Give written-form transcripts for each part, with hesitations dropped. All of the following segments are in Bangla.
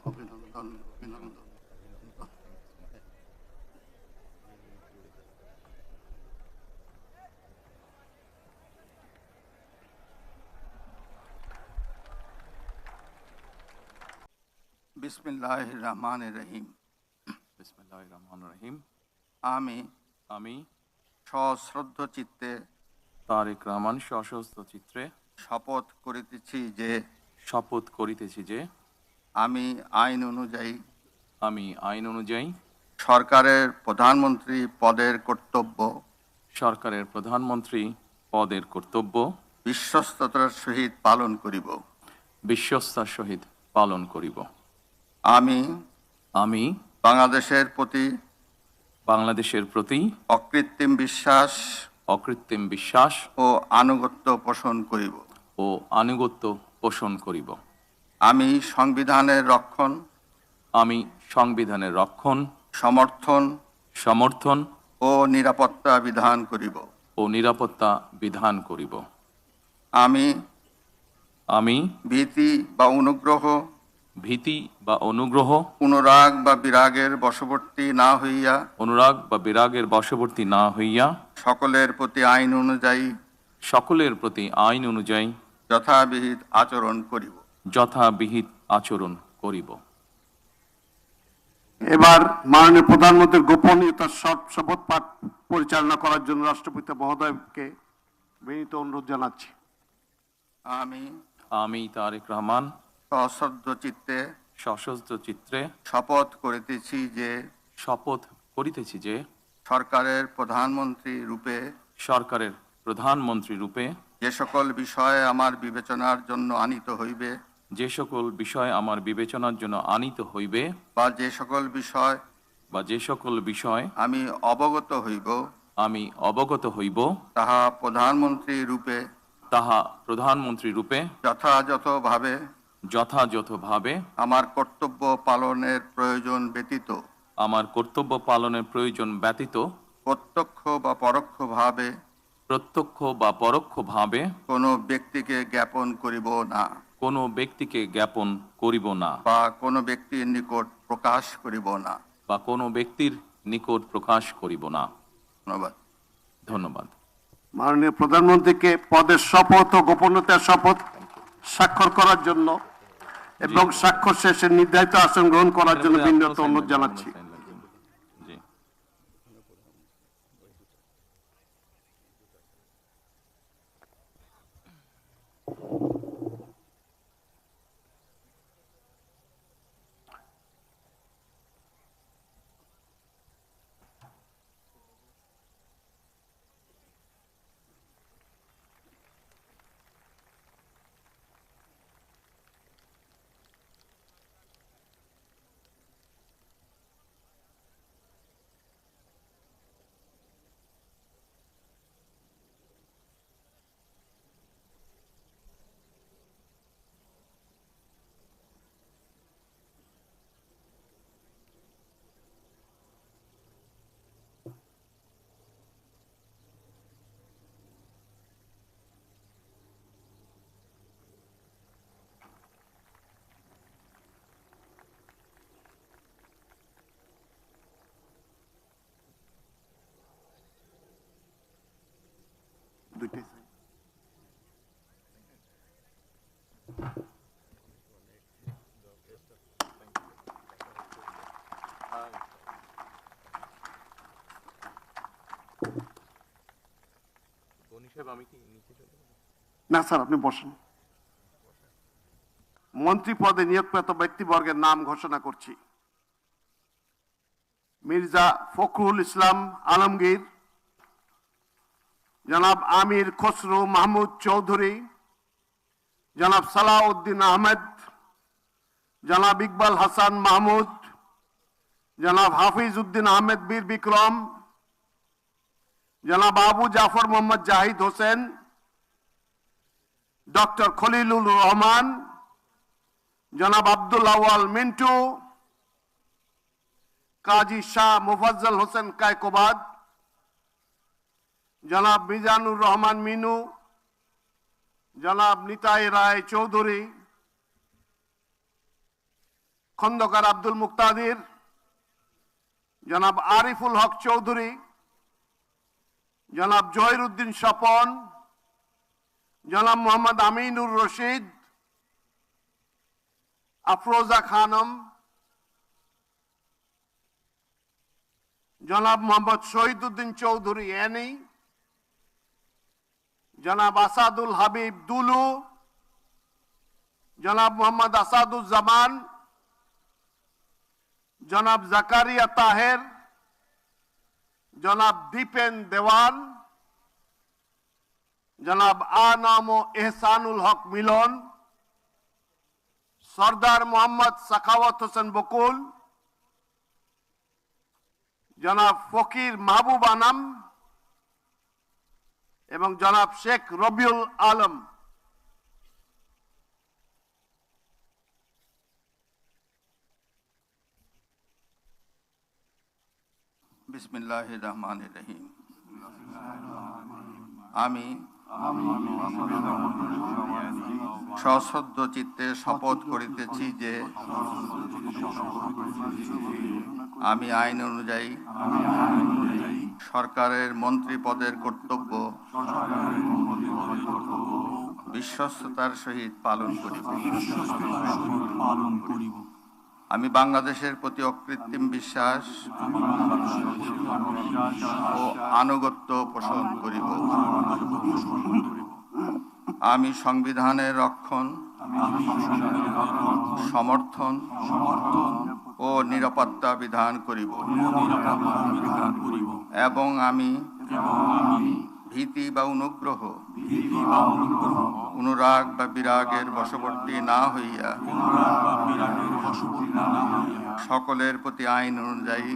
অভিনন্দন অভিনন্দন। বিসমিল্লাহির রহমানির রহিম। বিসমিল্লাহির রহমানির রহিম। আমি আমি সশ্রদ্ধ চিত্তে তারেক রহমান সশস্ত্র চিত্রে শপথ করিতেছি যে আমি আইন অনুযায়ী সরকারের প্রধানমন্ত্রী পদের কর্তব্য বিশ্বস্ততার সহিত পালন করিব। আমি বাংলাদেশের প্রতি অকৃত্রিম বিশ্বাস ও আনুগত্য পোষণ করিব। আমি সংবিধানের রক্ষণ সমর্থন ও নিরাপত্তা বিধান করিব। আমি ভীতি বা অনুগ্রহ অনুরাগ বা বিরাগের বশবর্তী না হইয়া সকলের প্রতি আইন অনুযায়ী যথাবিহিত আচরণ করিব। এবার মাননীয় প্রধানমন্ত্রীর গোপনীয়তার শপথ পাঠ পরিচালনা করার জন্য রাষ্ট্রপতি মহোদয়কে বিনীত অনুরোধ জানাচ্ছি। আমি তারেক রহমান সশস্ত্র চিত্রে শপথ করিতেছি যে সরকারের প্রধানমন্ত্রী রূপে যে সকল বিষয় আমার বিবেচনার জন্য আনিত হইবে বা যে সকল বিষয় আমি অবগত হইব তাহা প্রধানমন্ত্রী রূপে যথাযথভাবে আমার কর্তব্য পালনের প্রয়োজন ব্যতীত প্রত্যক্ষ বা পরোক্ষভাবে কোনো ব্যক্তিকে জ্ঞাপন করিব না বা কোনো ব্যক্তির নিকট প্রকাশ করিব না। ধন্যবাদ। মাননীয় প্রধানমন্ত্রীকে পদের শপথ ও গোপনীয়তার শপথ স্বাক্ষর করার জন্য এবং স্বাক্ষর শেষে নির্ধারিত আসন গ্রহণ করার জন্য বিনীত অনুরোধ জানাচ্ছি। না স্যার, আপনি বসেন। মন্ত্রী পদে নিয়োগপ্রাপ্ত ব্যক্তিবর্গের নাম ঘোষণা করছি। মির্জা ফখরুল ইসলাম আলমগীর, জনাব আমির খসরু মাহমুদ চৌধুরী, জনাব সালাউদ্দিন আহমেদ, জনাব ইকবাল হাসান মাহমুদ, জনাব হাফিজ উদ্দিন আহমেদ বীর বিক্রম, জনাব আবু জাফর মোহাম্মদ জাহিদ হোসেন, ডক্টর খলিলুর রহমান, জনাব আব্দুল আওয়াল মিন্টু, কাজী শাহ মুফাজ্জল হোসেন কায়কোবাদ, জনাব মিজানুর রহমান মিনু, জনাব নিতাই রায় চৌধুরী, খন্দকার আব্দুল মুক্তাদির, জনাব আরিফুল হক চৌধুরী, জনাব জহিরুদ্দিন স্বপন, জনাব মোহাম্মদ আমিনুর রশিদ, আফরোজা খানম, জনাব মোহাম্মদ শহীদুদ্দিন চৌধুরী এনি, জনাব আসাদুল হাবিব দুলু, জনাব মোহাম্মদ আসাদুজ্জামান, জনাব জাকারিয়া তাহের, জনাব দীপেন দেওয়ান, জনাব আনাম ও এহসানুল হক মিলন, সর্দার মোহাম্মদ সাখাওয়াত হোসেন বকুল, জনাব ফকির মাহবুব আনাম এবং জনাব শেখ রবিউল আলম। বিসমিল্লাহির রহমানির রহিম। আমি সশ্রদ্ধ চিত্তে শপথ করিতেছি যে আমি আইন অনুযায়ী সরকারের মন্ত্রী পদের কর্তব্য বিশ্বস্ততার সহিত পালন করিব। আমি বাংলাদেশের প্রতি অকৃত্রিম বিশ্বাস ও আনুগত্য পোষণ করিব। আমি সংবিধানের রক্ষণ, সমর্থন ও নিরাপত্তা বিধান করিব এবং আমি ভীতি বা অনুগ্রহ, অনুরাগ বা বিরাগের বশবর্তী না হইয়া সকলের প্রতি আইন অনুযায়ী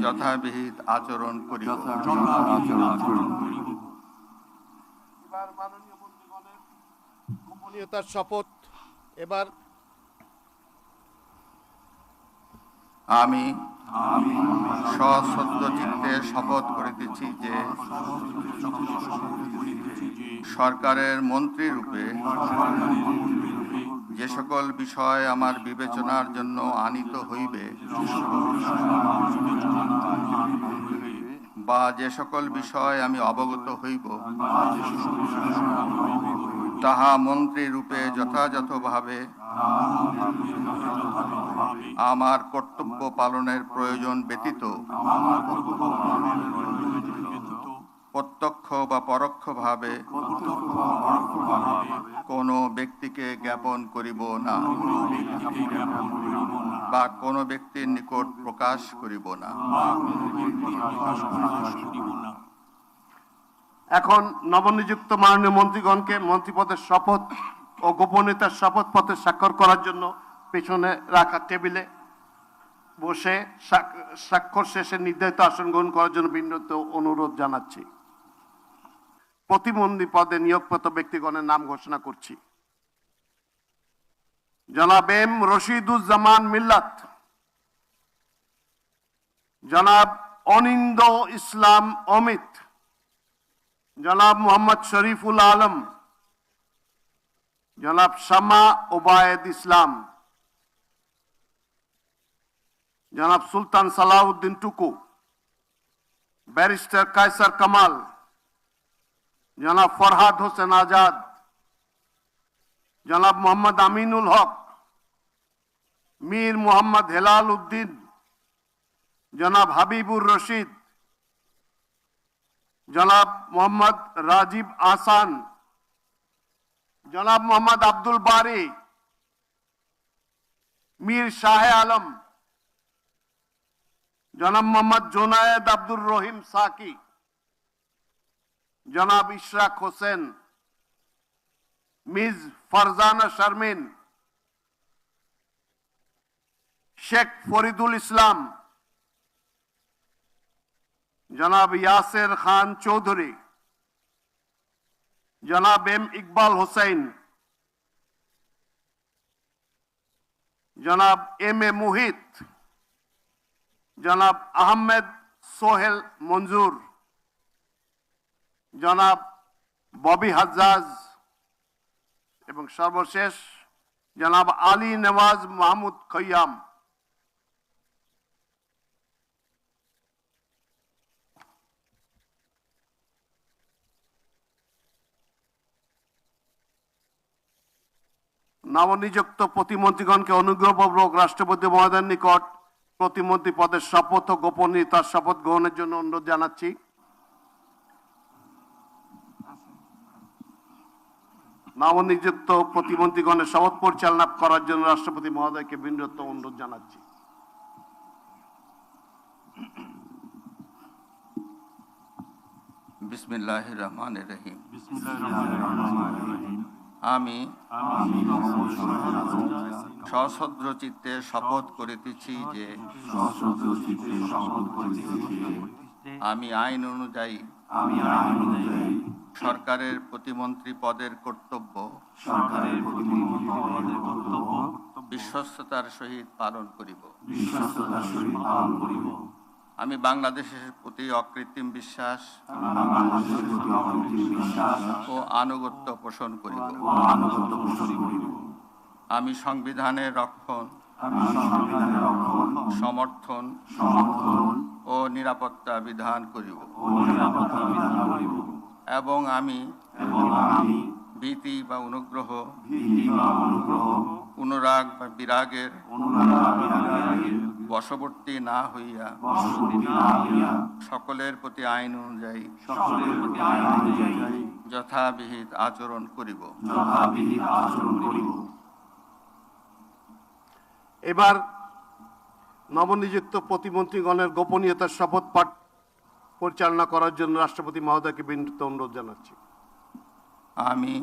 যথাবিহিত আচরণ করিব। এবার মাননীয় মন্ত্রীগণের গোপনীয়তার শপথ। এবার আমি সশ্রদ্ধ চিত্তে শপথ করিতেছি যে সরকারের মন্ত্রী রূপে যে সকল বিষয় আমার বিবেচনার জন্য আনিত হইবে বা যে সকল বিষয় আমি অবগত হইব তাহা মন্ত্রী রূপে যথাযথভাবে আমার কর্তব্য পালনের প্রয়োজন ব্যতীত প্রত্যক্ষ বা পরোক্ষভাবে কোনো ব্যক্তিকে জ্ঞাপন করিব না বা কোনো ব্যক্তির নিকট প্রকাশ করিব না। এখন নবনিযুক্ত মাননীয় মন্ত্রীগণকে মন্ত্রীপদের শপথ ও গোপনীয়তার শপথ পত্রে স্বাক্ষর করার জন্য পেছনে রাখা টেবিলে বসে স্বাক্ষর শেষে নির্ধারিত আসন গ্রহণ করার জন্য বিনীত অনুরোধ জানাচ্ছি। প্রতিবন্ধী পদে নিয়োগপ্রাপ্ত ব্যক্তিগণের নাম ঘোষণা করছি। জনাব এম রশিদুজ্জামান মিল্লাত, জনাব অনিন্দ ইসলাম অমিত, জনাব মোহাম্মদ শরীফুল আলম, জনাব শামা ওবায়েদ ইসলাম, জনাব সুলতান সালাউদ্দিন টুকু, ব্যারিস্টার কায়সার কামাল, জনাব ফরহাদ হোসেন আজাদ, জনাব মোহাম্মদ আমিনুল হক, মীর মোহাম্মদ হেলাল উদ্দিন, জনাব হাবিবুর রশিদ, জনাব মোহাম্মদ রাজীব আহসান, জনাব মোহাম্মদ আব্দুল বারি, মীর শাহে আলম, জনাব মোহাম্মদ জোনায়েদ আব্দুর রহিম সাকি, জনাব ইশরাক হোসেন, মিস ফারজানা শারমিন, শেখ ফরিদুল ইসলাম, জনাব ইয়াসের খান চৌধুরী, জনাব এম ইকবাল হোসেন, জনাব এম এ মুহিত, জনাব আহমেদ সোহেল মঞ্জুর, জনাব ববি হাজ্জাজ এবং সর্বশেষ জনাব আলী নেওয়াজ মাহমুদ খৈয়াম, নবনিযুক্ত প্রতিমন্ত্রীগণকে অনুগ্রহপূর্বক রাষ্ট্রপতি মহোদয়ের নিকট প্রতিমন্ত্রী পদের শপথ ও গোপনীয়তার শপথ গ্রহণের জন্য অনুরোধ জানাচ্ছি। নবনিযুক্ত প্রতিমন্ত্রীগণের শপথ পরিচালনা করার জন্য রাষ্ট্রপতি মহোদয়কে বিনীত অনুরোধ জানাচ্ছি। বিসমিল্লাহির রহমানির রহিম। আমি সশ্রদ্ধ চিত্তে শপথ করিতেছি যে আমি আইন অনুযায়ী সরকারের প্রতিমন্ত্রী পদের কর্তব্য বিশ্বস্ততার সহিত পালন করিব। আমি বাংলাদেশের প্রতি অকৃত্রিম বিশ্বাস ও আনুগত্য পোষণ করিব। আমি সংবিধানের রক্ষণ, সমর্থন ও নিরাপত্তা বিধান করিব এবং আমি ভীতি বা অনুগ্রহ, অনুরাগ বা বিরাগের বশবর্তী না হইয়া সকলের প্রতি আইন অনুযায়ী যথাবিহিত আচরণ করিব। এবার নবনিযুক্ত প্রতিমন্ত্রীগণের গোপনীয়তার শপথ পাঠ পরিচালনা করার জন্য রাষ্ট্রপতি মহোদয়কে বিনীত অনুরোধ জানাচ্ছি। আমি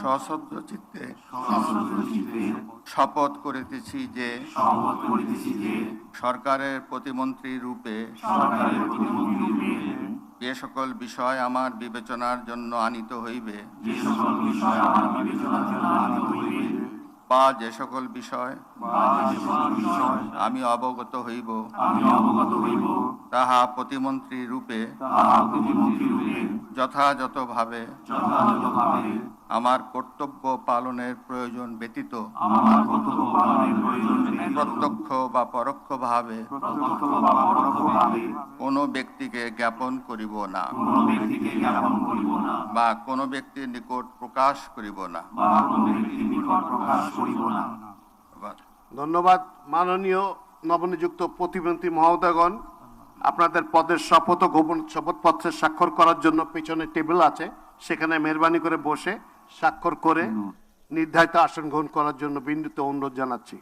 সশ্রদ্ধ চিত্তে শপথ করিতেছি যে সরকারের প্রতিমন্ত্রী রূপে যে সকল বিষয় আমার বিবেচনার জন্য আনিত হইবে বা যে সকল বিষয় আমি অবগত হইব তাহা প্রতিমন্ত্রী রূপে যথাযথভাবে আমার কর্তব্য পালনের প্রয়োজন ব্যতীত প্রত্যক্ষ বা পরোক্ষভাবে কোনো ব্যক্তিকে জ্ঞাপন করিব না বা কোনো ব্যক্তির নিকট প্রকাশ করিব না। ধন্যবাদ। মাননীয় নবনিযুক্ত প্রতিমন্ত্রী মহোদয়গণ, আপনাদের পদের শপথ ও গোপন শপথপত্রে স্বাক্ষর করার জন্য পিছনে টেবিল আছে, সেখানে মেহরবানি করে বসে স্বাক্ষর করে নির্ধারিত আসন গ্রহণ করার জন্য বিনীত অনুরোধ জানাচ্ছি।